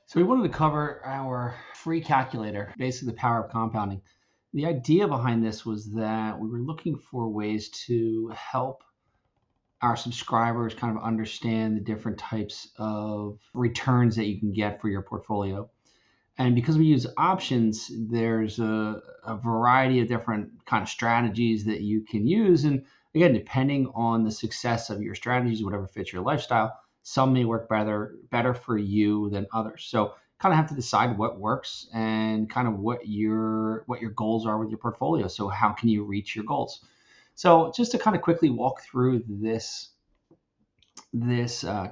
So we wanted to cover our free calculator, basically the power of compounding. The idea behind this was that we were looking for ways to help our subscribers kind of understand the different types of returns that you can get for your portfolio. And because we use options, there's a variety of different kind of strategies that you can use. And again, depending on the success of your strategies, whatever fits your lifestyle, some may work better for you than others. So kind of have to decide what works and kind of what your goals are with your portfolio. So how can you reach your goals? So just to kind of quickly walk through this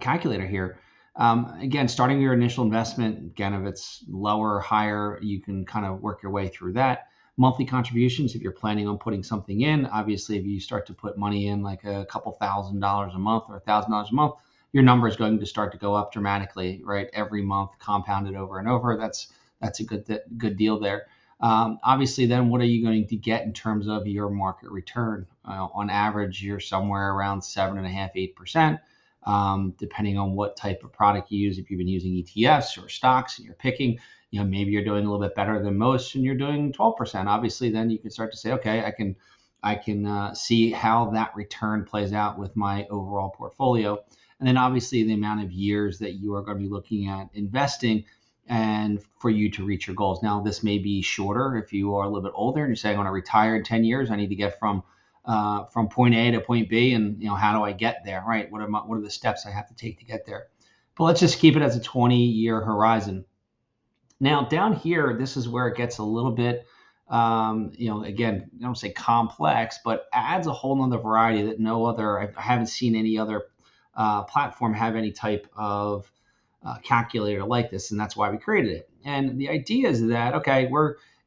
calculator here. Again, starting your initial investment, again, if it's lower or higher, you can kind of work your way through that. Monthly contributions, if you're planning on putting something in, obviously, if you start to put money in like a couple $1,000s a month or $1,000 a month, your number is going to start to go up dramatically, right? Every month, compounded over and over. That's a good deal there. Obviously, then what are you going to get in terms of your market return? On average, you're somewhere around 7.5%, 8%. Depending on what type of product you use. If you've been using ETFs or stocks and you're picking, maybe you're doing a little bit better than most and you're doing 12%. Obviously, then you can start to say, okay, I can see how that return plays out with my overall portfolio. And then obviously the amount of years that you are going to be looking at investing and for you to reach your goals. Now, this may be shorter if you are a little bit older and you're saying, I want to retire in 10 years. I need to get from point A to point B, and how do I get there? Right? What are the steps I have to take to get there? But let's just keep it as a 20-year horizon. Now, down here, this is where it gets a little bit, again, I don't say complex, but adds a whole nother variety that no other. I haven't seen any other platform have any type of calculator like this, and that's why we created it. And the idea is that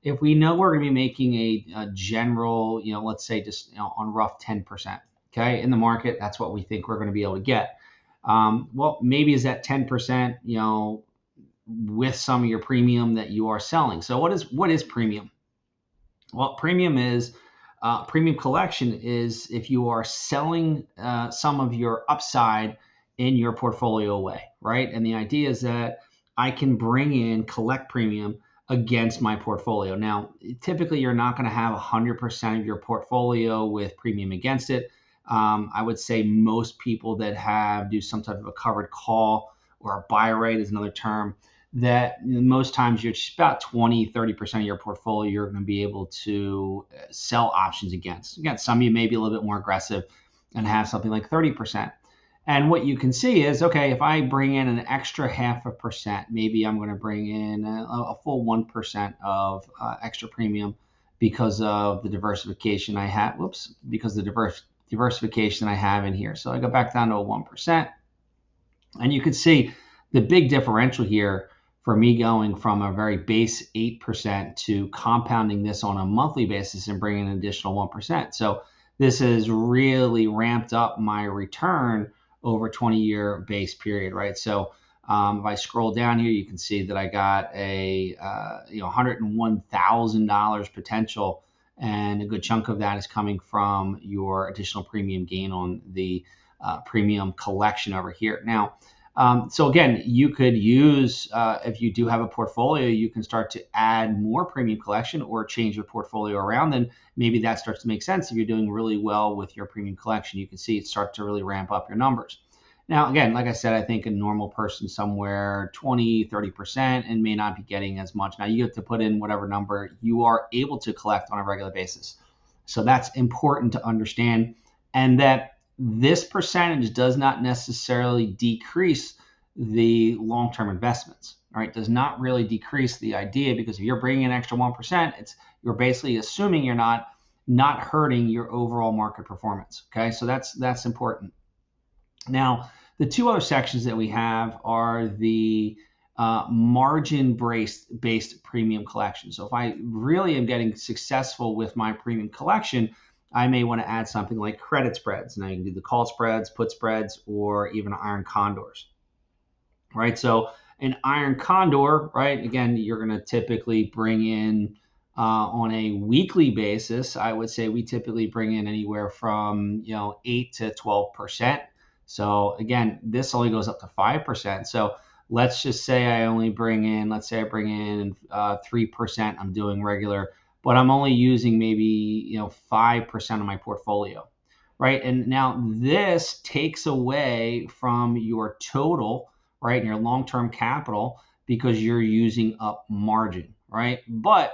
if we know we're going to be making a general, let's say just on rough 10%, okay, in the market, that's what we think we're going to be able to get. Well, maybe is that 10%, with some of your premium that you are selling. So what is premium? Well, premium collection is if you are selling some of your upside in your portfolio away, right? And the idea is that I can collect premium against my portfolio. Now, typically you're not going to have 100% of your portfolio with premium against it. I would say most people that do some type of a covered call or a buy rate is another term, that most times you're just about 20-30% of your portfolio you're going to be able to sell options against. Again, some of you may be a little bit more aggressive and have something like 30%. And what you can see is, okay, if I bring in an extra 0.5%, maybe I'm going to bring in a full 1% of extra premium because of the diversification I have. Because the diversification I have in here. So I go back down to a 1%. And you can see the big differential here for me going from a very base 8% to compounding this on a monthly basis and bringing an additional 1%. So this has really ramped up my return over a 20-year base period, right? So if I scroll down here, you can see that I got a $101,000 potential, and a good chunk of that is coming from your additional premium gain on the premium collection over here. Now, so again, you could use, if you do have a portfolio, you can start to add more premium collection or change your portfolio around. Then maybe that starts to make sense. If you're doing really well with your premium collection, you can see it start to really ramp up your numbers. Now, again, like I said, I think a normal person somewhere 20-30% and may not be getting as much. Now you have to put in whatever number you are able to collect on a regular basis. So that's important to understand, and that this percentage does not necessarily decrease the long-term investments, right? Does not really decrease the idea, because if you're bringing an extra 1%, you're basically assuming you're not hurting your overall market performance. Okay, so that's important. Now, the two other sections that we have are the margin-based premium collection. So if I really am getting successful with my premium collection, I may want to add something like credit spreads. Now you can do the call spreads, put spreads, or even iron condors, right? So an iron condor, right? Again, you're going to typically bring in on a weekly basis. I would say we typically bring in anywhere from 8 to 12%. So again, this only goes up to 5%. So let's just say I only bring in, let's say I bring in 3%. I'm doing regular, but I'm only using maybe 5% of my portfolio, right? And now this takes away from your total, right, and your long-term capital because you're using up margin, right? But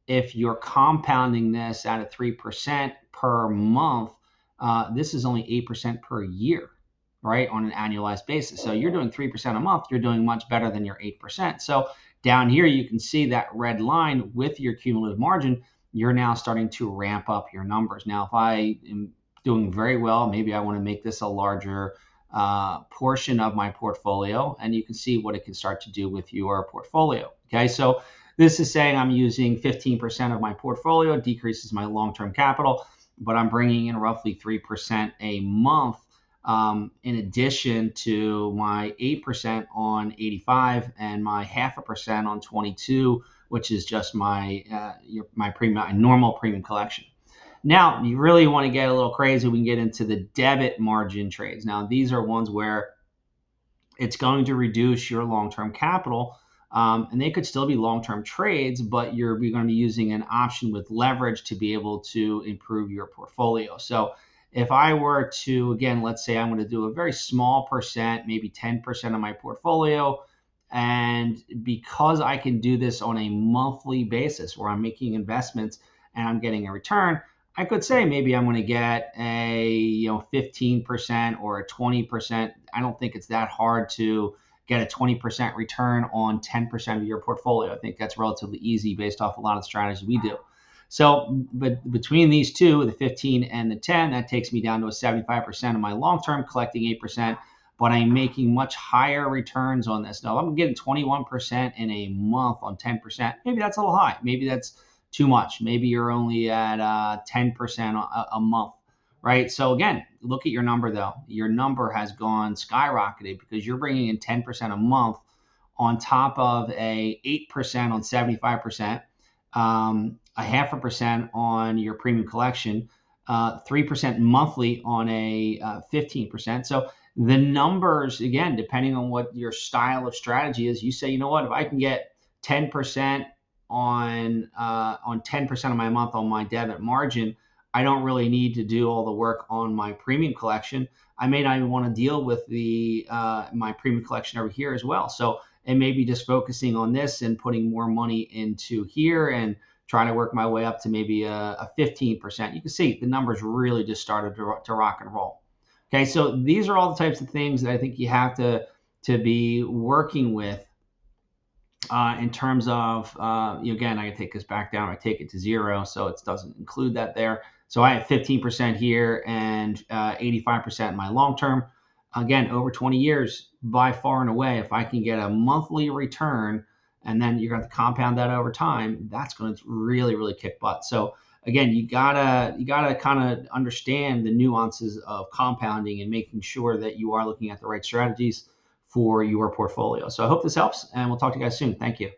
if you're compounding this at a 3% per month, this is only 8% per year, right, on an annualized basis. So you're doing 3% a month, you're doing much better than your 8%. So down here, you can see that red line with your cumulative margin, you're now starting to ramp up your numbers. Now, if I am doing very well, maybe I want to make this a larger portion of my portfolio, and you can see what it can start to do with your portfolio. Okay, so this is saying I'm using 15% of my portfolio, decreases my long-term capital, but I'm bringing in roughly 3% a month, in addition to my 8% on 85 and my 0.5% on 22, which is just my my normal premium collection. Now, you really want to get a little crazy, we can get into the debit margin trades. Now, these are ones where it's going to reduce your long-term capital. And they could still be long-term trades, but you're going to be using an option with leverage to be able to improve your portfolio. So if I were to, again, let's say I'm going to do a very small percent, maybe 10% of my portfolio, and because I can do this on a monthly basis where I'm making investments and I'm getting a return, I could say maybe I'm going to get a 15% or a 20%. I don't think it's that hard to get a 20% return on 10% of your portfolio. I think that's relatively easy based off a lot of the strategies we do. So, but between these two, the 15 and the 10, that takes me down to a 75% of my long-term, collecting 8%, but I'm making much higher returns on this. Now, if I'm getting 21% in a month on 10%, maybe that's a little high. Maybe that's too much. Maybe you're only at 10% a month, right? So again, look at your number though. Your number has gone skyrocketed because you're bringing in 10% a month on top of a 8% on 75%, a 0.5% on your premium collection, 3% monthly on a 15%. So the numbers, again, depending on what your style of strategy is, you say, you know what, if I can get 10% on 10% of my month on my debit margin, I don't really need to do all the work on my premium collection. I may not even want to deal with the my premium collection over here as well. So it may be just focusing on this and putting more money into here and trying to work my way up to maybe a 15%. You can see the numbers really just started to rock and roll. Okay, so these are all the types of things that I think you have to be working with in terms of, again, I can take this back down. I take it to 0, so it doesn't include that there. So I have 15% here and 85% in my long term. Again, over 20 years, by far and away, if I can get a monthly return and then you're going to compound that over time, that's going to really, really kick butt. So again, you gotta kind of understand the nuances of compounding and making sure that you are looking at the right strategies for your portfolio. So I hope this helps, and we'll talk to you guys soon. Thank you.